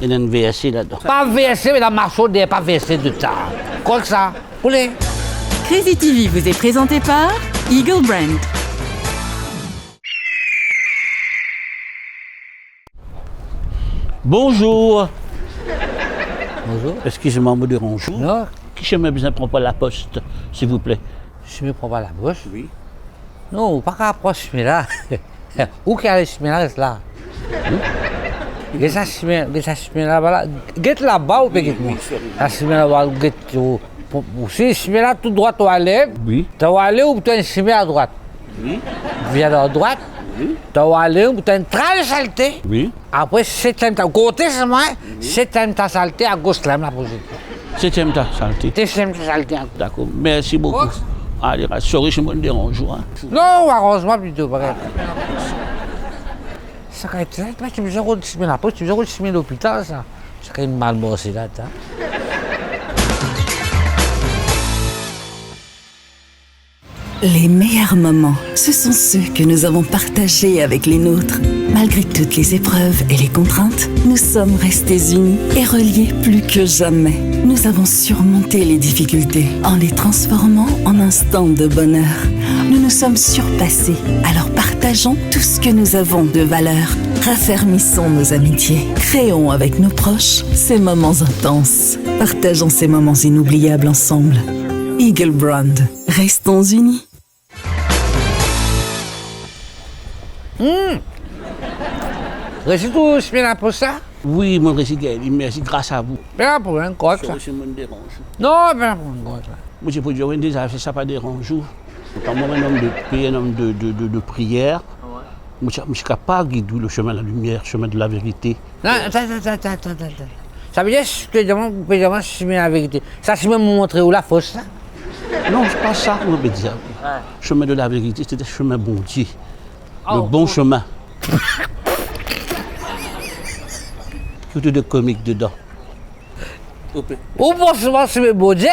Il y a une VSC là-dedans. Pas VSC, mais dans ma chaude, pas VSC de ça. Quoi que ça? Poulet. Crazy TV vous est présenté par Eagle Brand. Bonjour. Bonjour. Excusez-moi, me dérange. Non, Qui chemin besoin prend pas la poste, s'il vous plaît? je me prends pas la bouche. Oui. Non, pas qu'à approcher là. Où qu'il y a les chemins là, reste là. Les chemins là, voilà. Get là-bas ou pas get moi? La chemin là-bas, get. Si le chemin là tout droit, tu vas aller. Oui. Tu vas aller ou tu as un chemin à droite? Oui. Viens à droite. Oui. Tu vas aller ou tu as une traversalité. Oui. Après, septième tas, côté chemin, septième tas salté, à gauche là, la position. Septième tas, saleté. Septième tas salté. D'accord. Merci beaucoup. Oh. Allez, sorry, je me dérange. Hein. Non, arrange-moi plutôt, pareil. Ça va être là, tu me dis que tu me la pose, tu me dis que tu me l'hôpital, ça. Ça va être mal bossé là, ça. Les meilleurs moments, ce sont ceux que nous avons partagés avec les nôtres. Malgré toutes les épreuves et les contraintes, nous sommes restés unis et reliés plus que jamais. Nous avons surmonté les difficultés en les transformant en instants de bonheur. Nous nous sommes surpassés, alors partageons tout ce que nous avons de valeur. Raffermissons nos amitiés. Créons avec nos proches ces moments intenses. Partageons ces moments inoubliables ensemble. Eagle Brand. Restons unis. Récit tout, je me la pose ça. Oui, mon récigal, merci, grâce à vous. Pas pour un quoi que ça. Sorry, je me dérange. Non, pas pour un quoi que ça. Moi, j'ai produit des affaires, ça pas dérange. Quand moi, un homme de paix, un homme de prière, moi, je suis capable de guider le chemin de la lumière, le chemin de la vérité. Non, attends. Ça veut dire que je me la vérité. Ça, c'est même montrer où la fausse, ça. Non, c'est pas ça qu'on veut dire. Le chemin de la vérité, c'est le chemin bon Dieu. Le bon chemin. Tout est de comique dedans. Où pense-moi, c'est mes beaux dieux?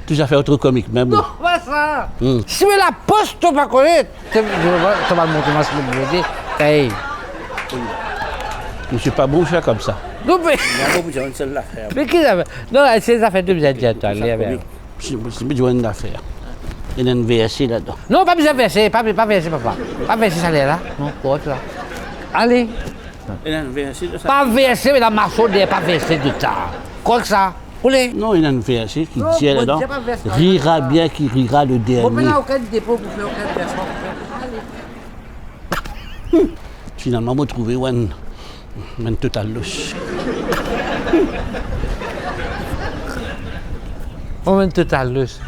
Tout à fait autre comique même. Non, pas ça. Si me la poste, tu vas pas connaître. Tu vas le montrer, moi, c'est mes beaux dieux. Hey. Je ne suis pas bon faire comme ça. Non, mais. J'ai une seule affaire. Mais qui ça fait? Non, c'est ça fait 2 bien dire, toi. C'est besoin d'une affaire. Il y a une VSC là-dedans. Non, pas besoin de verser, pas verser, papa. Pas verser ça là. Non, quoi, là. Allez. Il y a une VSC de ça. Pas verser, mais dans ma chaude, pas verser de ça. Quoi que ça? Poulet. Non, il y a une VSC qui Non, dit moi, là-dedans. j'ai pas versé. Rira bien qui rira le On dernier. n'a aucun dépôt pour faire aucun versement. Allez. Finalement, je trouvé un total louche. On met total loose.